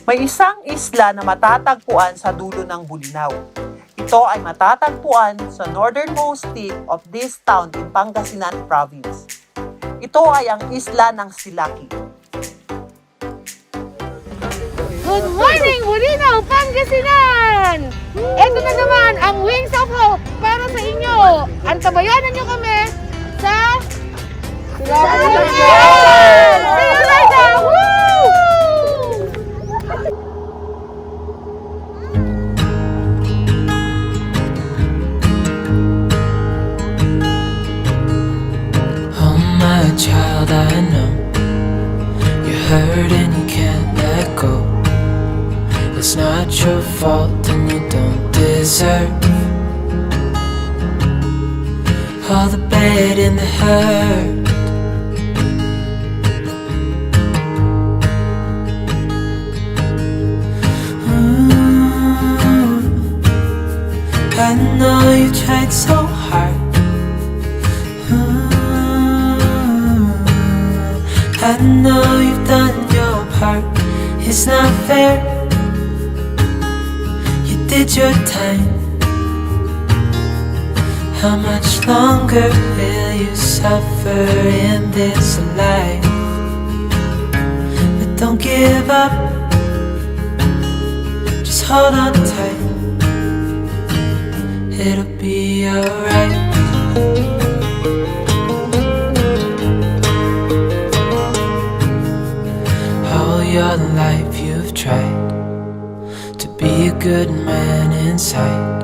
May isang isla na matatagpuan sa dulo ng Bulinaw. Ito ay matatagpuan sa northernmost tip of this town in Pangasinan Province. Ito ay ang isla ng Silaki. Good morning, Bulinaw, Pangasinan! Ito na naman ang Wings of Hope para sa inyo. Antabayanan nyo kami sa Silaki! See you later! Woo! Oh my child, I know you're hurt and you can't let go. It's not your fault and you don't deserve all the bad and the hurt. I know you tried so hard. I know you've done your part. It's not fair. You did your time. How much longer will you suffer in this life? But don't give up. Just hold on tight. It'll be alright. All your life you've tried to be a good man inside.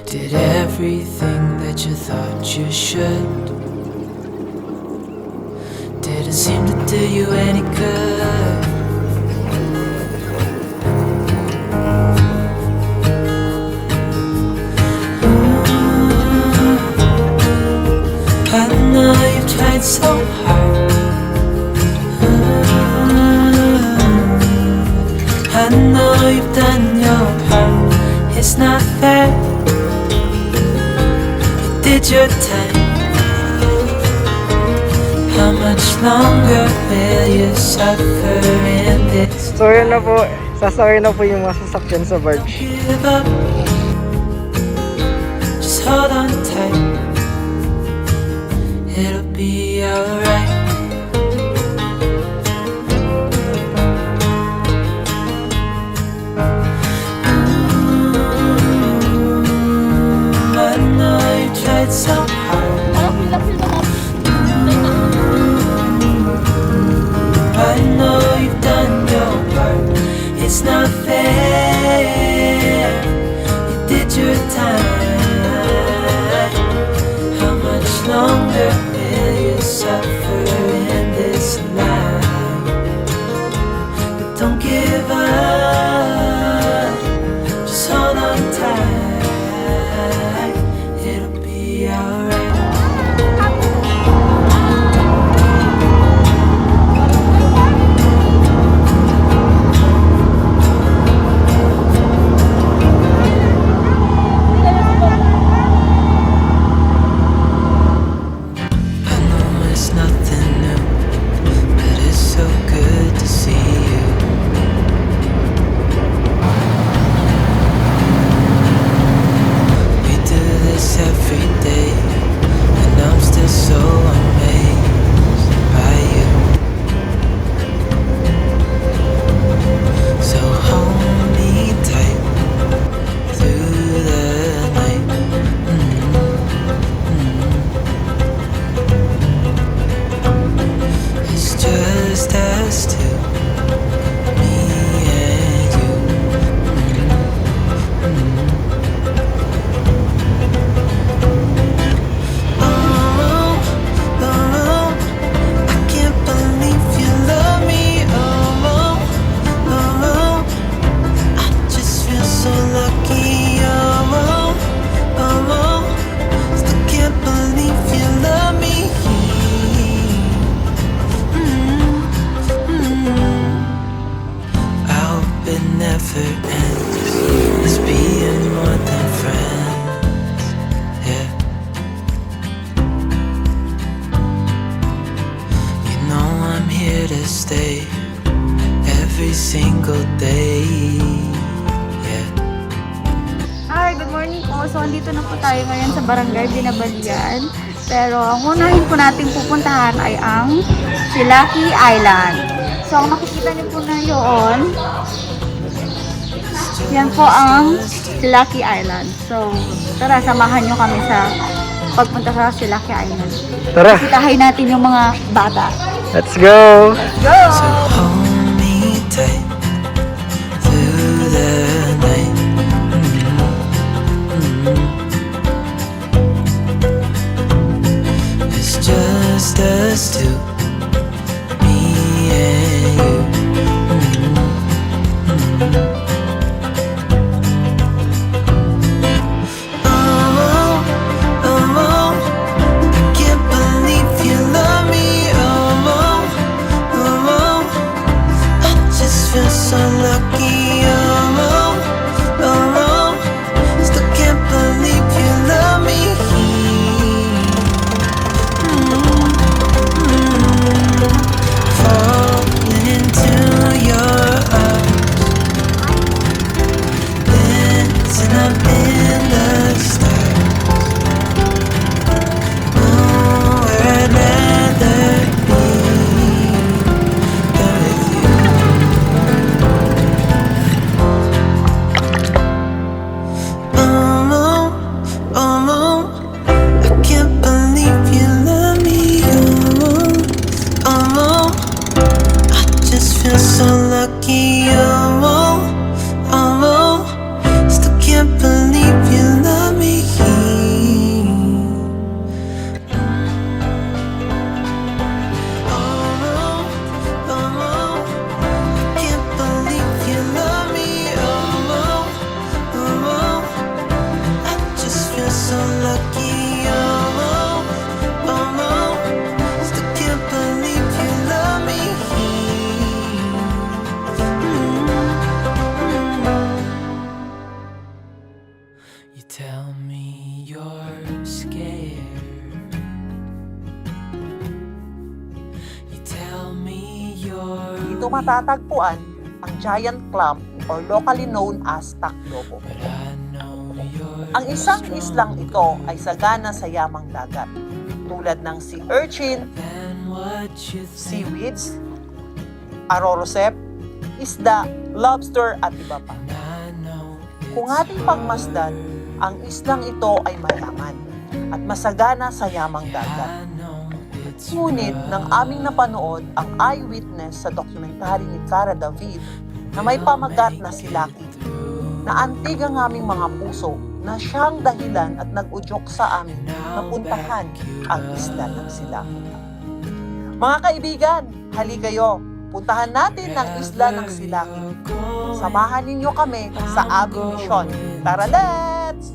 Did everything that you thought you should. Didn't seem to do you any good. I know you've tried so hard. I know you've done your part. It's not fair. You did your time. How much longer will you suffer in this? So yun na po, sasakay na po yung mga sasakyan sa barge. Give up. Just hold on tight. It'll be alright. I know you tried so hard. I know you've done your part. It's not fair. You did your time. How much longer will you suffer in this life? But don't give up. Just hold on tight. It'll be alright. I know it's nothing new, but it's so good to see you. We do this every day, and I'm still so amazed by you. So hold me tight through the night. It's just us two, me and you. Oh, oh, I can't believe you love me. Oh, oh, I just feel so lucky. Oh, oh, still can't believe you love me. I hope it never ends. It's being more than friends. Yeah. You know I'm here to stay. every single day. Yeah. Hi, good morning po. So, andito na po tayo ngayon sa Barangay Binabalian. Pero, ang unahin po natin pupuntahan ay ang Silaki Island. So, ang makikita niyo po na yun, yan po ang Silaki Island. So, tara, samahan niyo kami sa pagpunta sa Silaki Island. Tara, Sitahin natin yung mga bata. let's go! Go! So hold me tight through the night. It's just us two, me and you. Oh, oh, oh, I can't believe you love me. Oh, oh, oh, I just feel so lucky. Oh, oh, oh, still can't believe you love me. Falling into your arms, dancing up in the stars. Oh, where I'd rather be than with you. Oh, oh, oh, I can't believe you love me. Oh, oh, I just feel so lucky. Oh, oh, still can't believe you love me. Oh, oh, can't believe you love me. Oh, oh, I just feel so lucky. Oh, oh, still can't believe you love me. You tell me you're scared. You tell me you're Dito matatagpuan ang giant clam or locally known as Tacloban. but I know you're Ang isang islang ito ay sagana sa yamang dagat, tulad ng sea urchin, than what you think. seaweeds, arorosep, isda, lobster at iba pa. I know Kung ating pagmasdan, ang islang ito ay mayaman at masagana sa yamang dagat. I know it's Ngunit nang aming napanood ang eyewitness sa dokumentary ni Cara David na may pamagat na si Lucky, naantig ang aming mga puso na siyang dahilan at nag-udyok sa amin na puntahan ang isla ng Silaki. Mga kaibigan, hali kayo, puntahan natin ang isla ng Silaki. Samahan ninyo kami sa aming misyon. Tara, let's!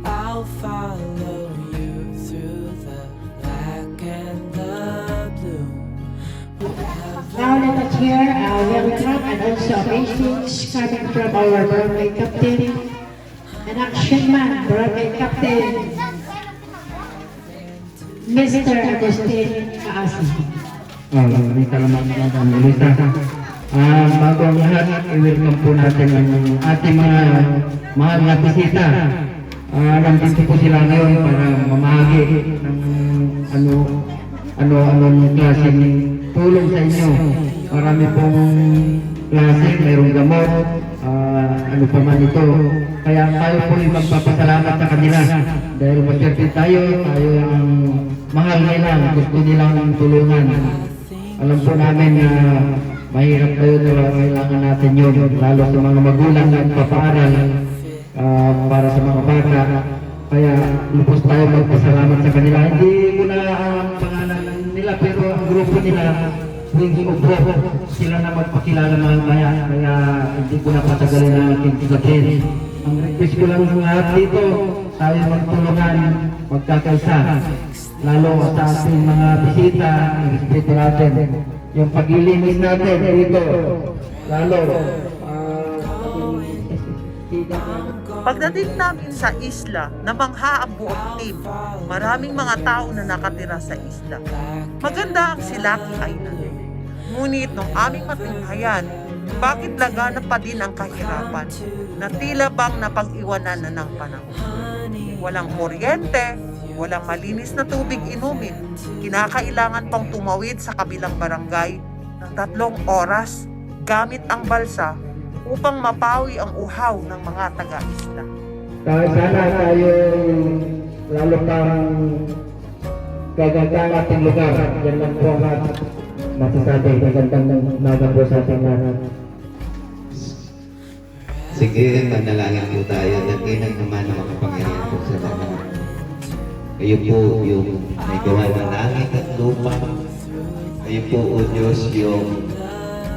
I'll follow you through the black and the blue. Now let us hear a welcome and also a message coming from our barangay captain, an action man, barangay captain, Mr. Agustin Kaasi. May salamat Madam Elisa. Bago ang lahat, i-welcome po natin ang ating mga mahal na bisita. Nandito po sila ngayon para mamahagi ng anong klaseng tulong sa inyo. Marami pong klase, mayroong gamot, ano pa man ito. Kaya tayo po yung magpapasalamat sa kanila. Dahil maswerte tayo ang mahal nila, gusto nilang tulungan. Alam po namin na mahirap kayo, pero kailangan natin yun, lalo sa mga magulang na papaaral para sa mga bata. Kaya lupos tayo magpasalamat sa kanila. Hindi ko na ang pangalan nila, pero ang grupo nila, Wings of Hope, sila na magpakilala mamaya. Kaya hindi ko na patagalin ang aking sabihin. Ang request ko lang sa lahat dito, tayo magtulungan, magkakaisa. Lalo sa ating mga bisita, ang respeto natin. Yung paglilinis natin dito, lalo. Pagdating namin sa isla, namangha ang buong team. Maraming mga tao na nakatira sa isla. Maganda ang Silaki Island. Ngunit nung aming matinghayan, Bakit laganap pa din ang kahirapan na tila bang napag-iwanan na ng panahon? Walang kuryente, walang malinis na tubig inumin. Kinakailangan pang tumawid sa kabilang barangay ng 3 oras gamit ang balsa upang mapawi ang uhaw ng mga taga-isla. Sana tayo lalo pang gaganda ang ating lugar. Yan lang po ang masasabi. Magandang umaga po sa ating lahat. Sige, manalangin po tayo. Nakinig naman ang makapangyarihan po sa lahat. Kayo po yung may gawa ng langit at lupa. Kayo po, O Diyos, yung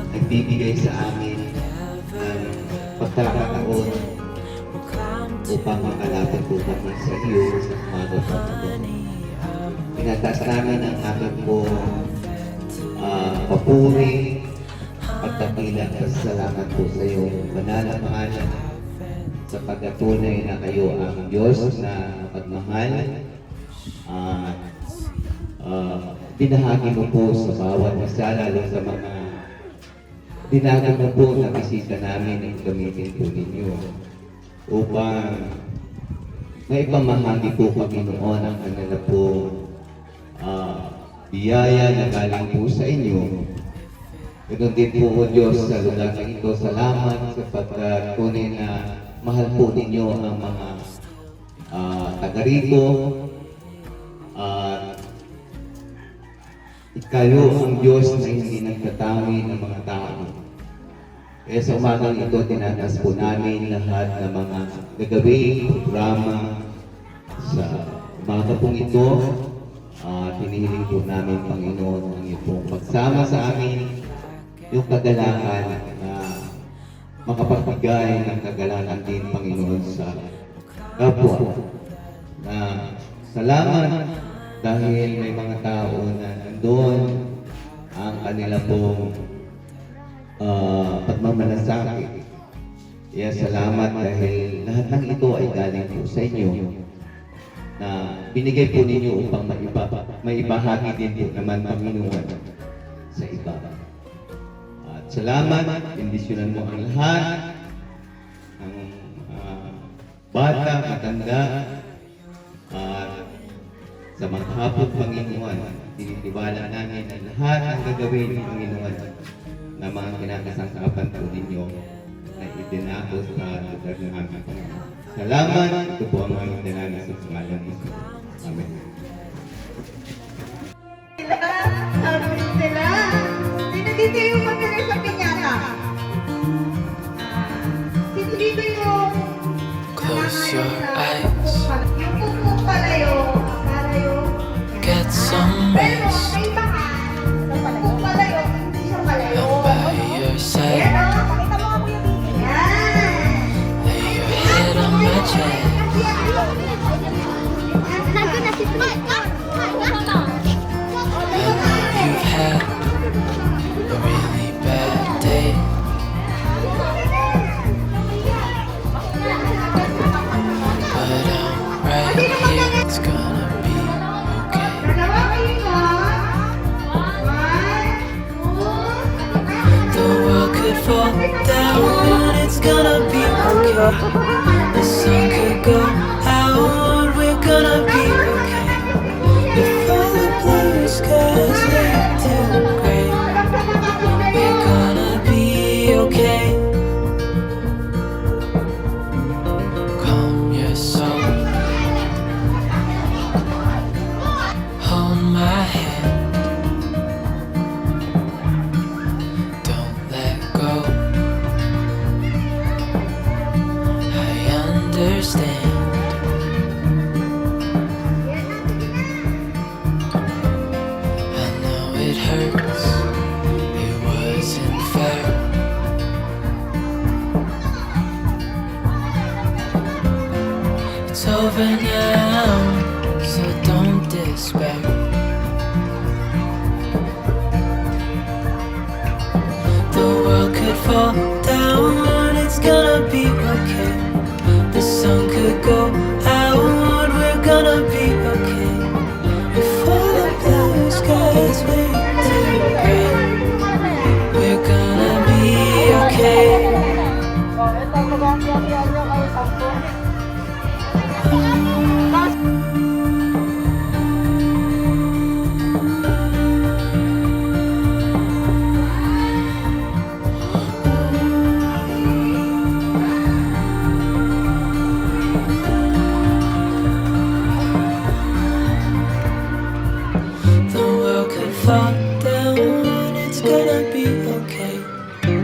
nagbibigay sa amin ng pagkakataon upang makalapit po kami sa iyo sa umaga po ito. Tinataas namin ang aking po papuri at dakilang pasasalamat po sa iyo. Banal na pangalan sa pagkatunay na kayo ang Diyos na pagmahal at binahagi mo po sa bawat isa, lalo sa mga binago mo po na bisita namin ang gamitin po ninyo upang maipamahagi po kami noon ang kanila po biyaya na galing po sa inyo. Ganun din po, O Diyos, sa lugar na ito, salamat sapagkat tunay na mahal po ninyo ang mga taga rito at ikayo ang Diyos na hindi nagtatawi ng mga tao. Kaya sa umagang ito, tinatas po namin lahat ng mga gagawing programa sa umaga pong ito. Tinihiling po namin, Panginoon, ang iyong pagsama sa amin, yung kagalakan na makapagbigay ng kagalakan din, Panginoon, sa kapwa. Na salamat dahil may mga tao na nandun ang kanila pong pagmamalasakit. Kaya salamat dahil lahat ng ito ay galing po sa inyo na binigay po ninyo upang maibahagi din po naman, Panginoon, sa iba. At salamat, bendisyonan mo ang lahat ng bata, matanda, at sa maghapon, Panginoon, tinitiwala namin na lahat ang gagawin ng Panginoon na mga kinakasangkapan po ninyo na itinako sa lugar ng aming Panginoon. Salamat. Ito po ang aming dinala sa pangalan ni Jesus. Amen. Sila, sino dito yung magaling sa pinyata? Sino dito yung Close your eyes, yung pupuk palayo, get some pero rest. may baka, pupuk palayo, hindi siya palayo. I'm by your side, Yan o, pakita mo ako yung video. Yan. lay your head on my chest. Nandun na si Mike. You've had a really bad day, but I'm right here. It's gonna be okay. Dalawa kayo mo. 1, 2, The world could fall down, it's gonna be okay. The sun could go out, we're gonna be okay. If all the blue skies lead to gray, we're gonna be okay. Calm your soul, hold my hand, don't let go. I understand. I know it hurts, it wasn't fair. It's over now, so don't despair. The world could fall down, it's gonna be okay. The sun could go out, we're gonna be okay. If all the blue skies were to gray, we're gonna be okay. okay. The world could fall down, it's gonna be okay.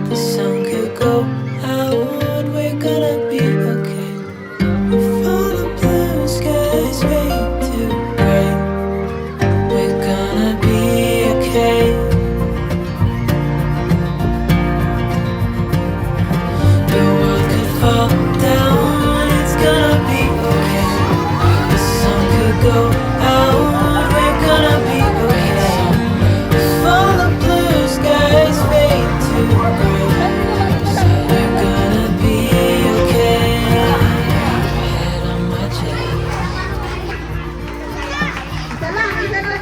The sun could go out, we're gonna be okay. If all the blue skies fade to gray, we're gonna be okay. The world could fall down, it's gonna be okay. The sun could go out, we're gonna be okay. If all the blue skies fade to gray, we're gonna be okay. Head on my chest. Day. But I'm right here.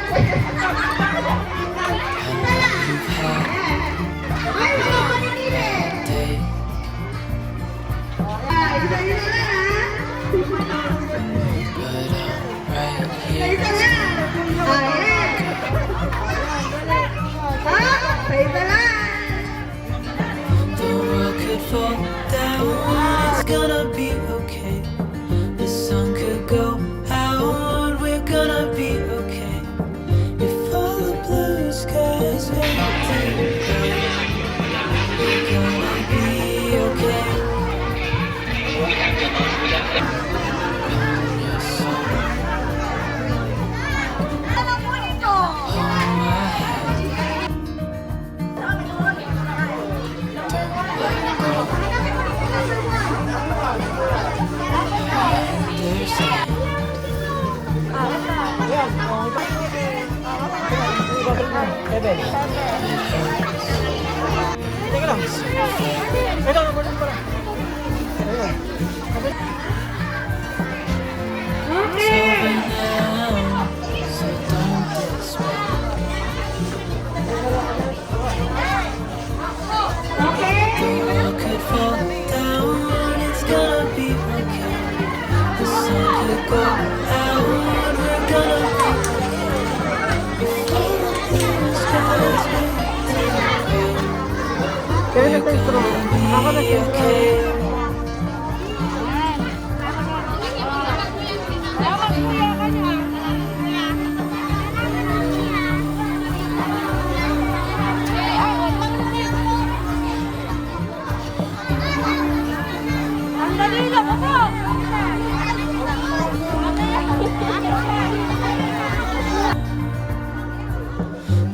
The world could fall down, it's gonna be okay. The sun could go out, we're gonna be okay. If all the blue skies fade to gray, we're gonna be okay. Calm your soul, hold my hand. Don't let go. Understand. It's over now, so don't despair. The world could fall down, it's gonna be okay. The sun could go out, we're gonna be okay. If all the blue skies fade to gray, we're gonna be okay.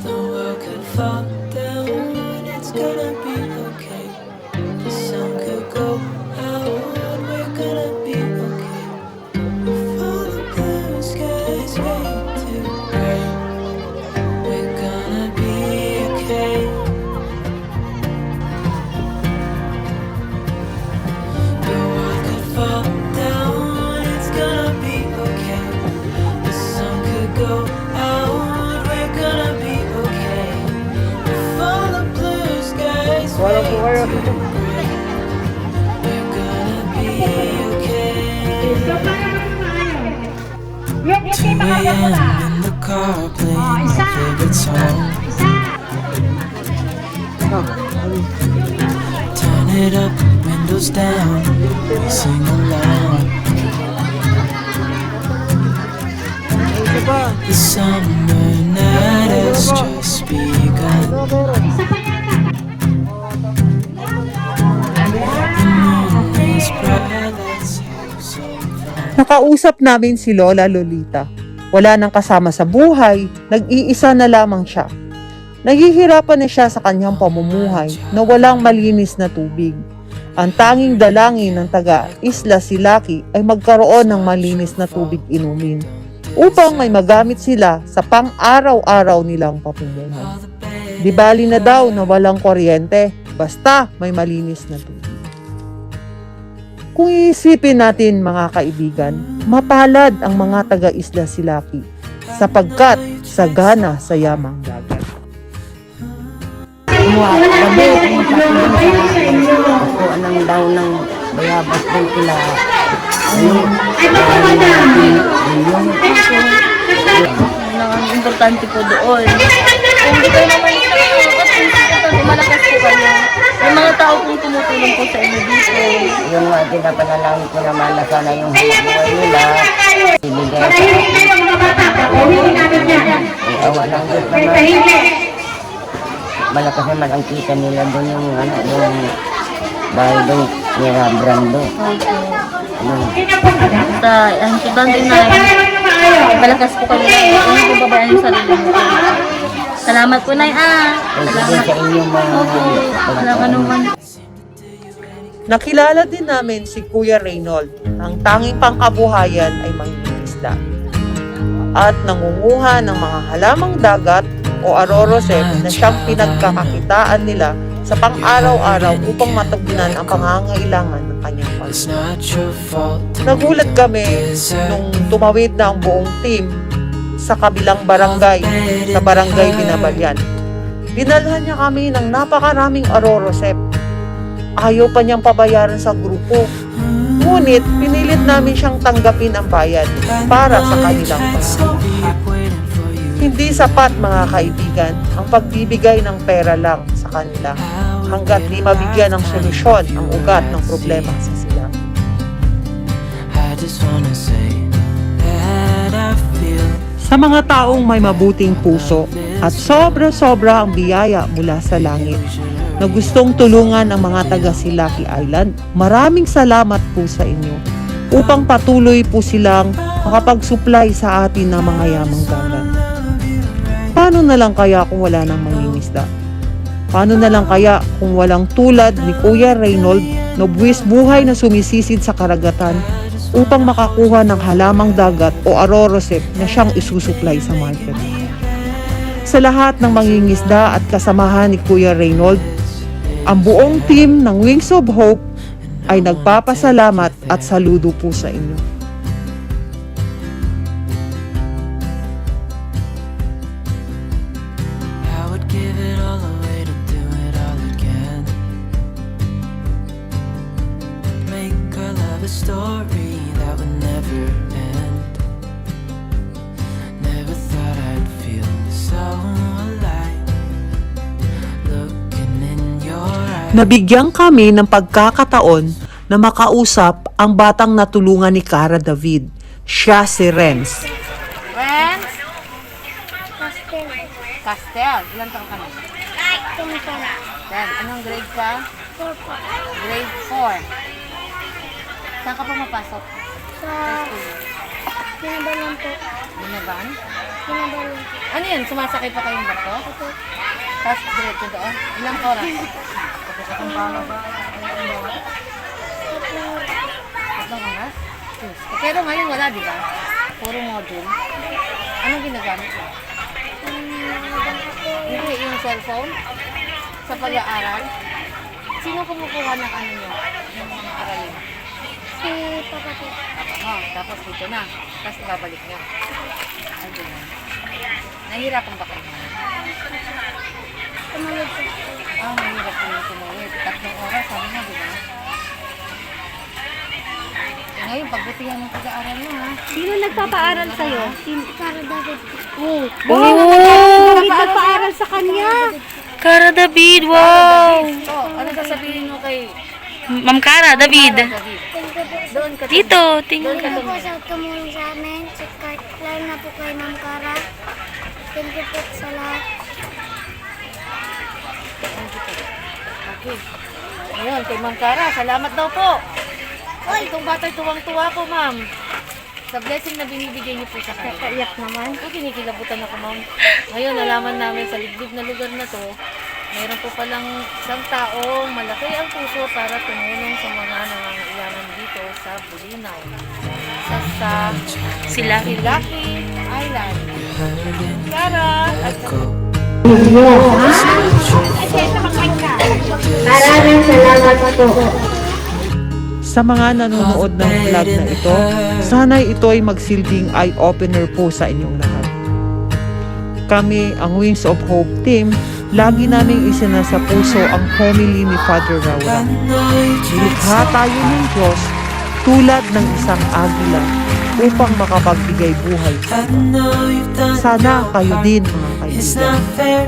The world could fall down, it's gonna be okay. The sun could go out, we're gonna be okay. If all the blue skies fade to gray, we're gonna be okay. The world could fall down, it's gonna be okay. The sun could go out, we're gonna be okay. If all the blue skies fade to gray, we're gonna be okay. 2 a.m. in the car playing my favorite song. Turn it up, windows down, sing along. The summer night has just begun. The moon is bright, let's have some fun. Nakausap namin si Lola Lolita. Wala nang kasama sa buhay, nag-iisa na lamang siya. Nahihirapan na siya sa kanyang pamumuhay na walang malinis na tubig. Ang tanging dalangin ng taga Isla Silaki ay magkaroon ng malinis na tubig inumin upang may magamit sila sa pang-araw-araw nilang pamumuhay. Di bali na daw na walang kuryente, basta may malinis na tubig. Kung iisipin natin mga kaibigan, mapalad ang mga taga-Isla Silaki sapagkat sagana sa yamang dagat. Wala, bayabas din sila. Ang importante po doon. Kung di kayo naman malakas po kayo. May mga tao pong tumutulong po sa inyo dito. Yung mga pinapanalangin ko naman na sana yung hanap buhay nila. Ibigay ay awa ng Diyos naman. Malakas naman ang kita nila doon yung ano, yung bahay doon nila Brando. Basta, ang importante na malakas po kayo. Hindi po babayaan yung sarili mo. Salamat po, Nay. Salamat sa inyong mga Walang anuman. Nakilala din namin si Kuya Reynold. Ang tanging pangkabuhayan ay mangingisda at nangunguha ng mga halamang dagat o arorosep na siyang pinagkakakitaan nila sa pang-araw-araw upang matugunan ang pangangailangan ng kanyang pamilya. Nagulat kami nung tumawid na ang buong team sa kabilang barangay, sa barangay Binabalyan. Dinalhan niya kami ng napakaraming arorosep. Ayaw pa niyang pabayaran sa grupo. Ngunit pinilit namin siyang tanggapin ang bayad para sa kanilang barangay. Hindi sapat, mga kaibigan, ang pagbibigay ng pera lang sa kanila hanggat di mabigyan ng solusyon ang ugat ng problema sa sila. Sa mga taong may mabuting puso at sobra-sobra ang biyaya mula sa langit na gustong tulungan ang mga taga Silaki Island, maraming salamat po sa inyo upang patuloy po silang makapag-supply sa atin ng mga yamang dagat. Paano na lang kaya kung wala nang mangingisda? Paano na lang kaya kung walang tulad ni Kuya Reynold na buwis buhay na sumisisid sa karagatan upang makakuha ng halamang dagat o arorosep na siyang isusupply sa market? Sa lahat ng mangingisda at kasamahan ni Kuya Reynold, ang buong team ng Wings of Hope ay nagpapasalamat at saludo po sa inyo. Story that would never end. Never thought I'd feel so alive. Looking in your eyes. Nabigyan kami ng pagkakataon na makausap ang batang natulungan ni Cara David. Siya si Renz. Renz? Castel. Ilan taon ka na? Anong grade ka? Grade 4. Saan ka pumapasok? Sa Binabalyan po. Binaban? Binabalyan. Ano yan? Sumasakay pa kayong barko? Opo. Tapos diretso doon? Ilang oras? Tatlong oras? Yes. Pero ngayon wala, di ba? Puro module. Anong ginagamit mo? Hindi, yung cellphone? Sa pag-aaral? Sino kumukuha ng ano nyo? Yung mga aralin? Si Papa po. Tapos dito na. Tapos babalik nyo. Andun na. Nahihirapan ba kayo? Tumawid po. Mahirap po yung tumawid. 3 oras, sabi mo, di ba? Ngayon, pagbutihan ng pag-aaral mo, ha? Sino nagpapaaral sa'yo? Cara David po. Oh, nagpapaaral sa kanya. Cara David, wow! Ano sasabihin mo kay Ma'am Cara David? Doon ka Dito, tingin Thank you ka. po sa tumulong sa amin. Lalo na po kay Ma'am Cara. Thank you po sa lahat. Okay. Ngayon, kay Ma'am Cara, salamat daw po. At itong bata'y tuwang-tuwa ko, ma'am. Sa blessing na binibigay niyo po sa kanya. Kaiyak naman. Kinikilabutan ako, ma'am. Ngayon, nalaman namin sa liblib na lugar na to, mayroon po palang isang taong malaki ang puso para tumulong sa mga nangangailangan dito sa Bulinaw. Sa Silaki. Silaki Island. Cara at Maraming salamat po. Sa mga nanonood ng vlog na ito, sana'y ito ay magsilbing eye-opener po sa inyong lahat. Kami, ang Wings of Hope team, Lagi naming isinasa puso ang homily ni Father Raura. Nilikha tayo ng Diyos tulad ng isang agila upang makapagbigay buhay sa iba. Sana kayo din, mga kaibigan.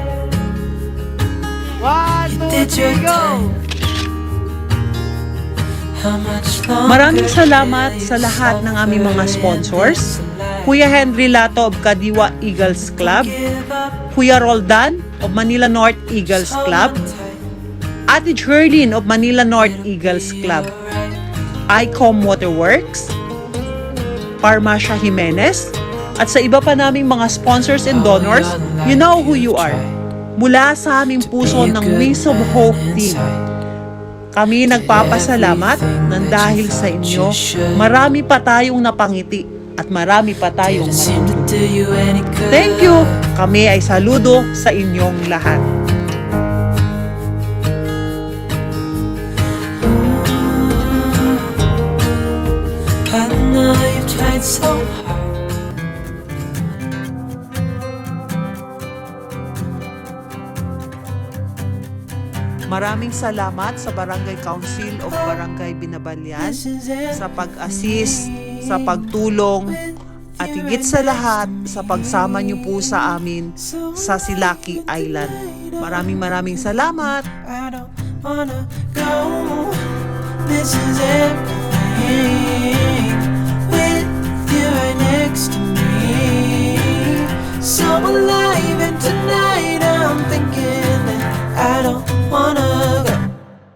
Maraming salamat sa lahat ng aming mga sponsors. Kuya Henry Lato of Kadiwa Eagles Club, Kuya Roldan of Manila North Eagles Club, Ate Jerlyn of Manila North Eagles Club, ICOM Waterworks, Parmasha Jimenez, at sa iba pa naming mga sponsors and donors, you know who you are. Mula sa aming puso ng Wings of Hope team, kami nagpapasalamat ng dahil sa inyo, marami pa tayong napangiti at marami pa tayong matutunan. Thank you! Kami ay saludo sa inyong lahat. I know you've tried so hard. Maraming salamat sa Barangay Council of Barangay Binabalyan sa pag-assist, sa pagtulong, at higit sa lahat sa pagsama niyo po sa amin sa Silaki Island. Maraming salamat! I don't wanna go. This is everything.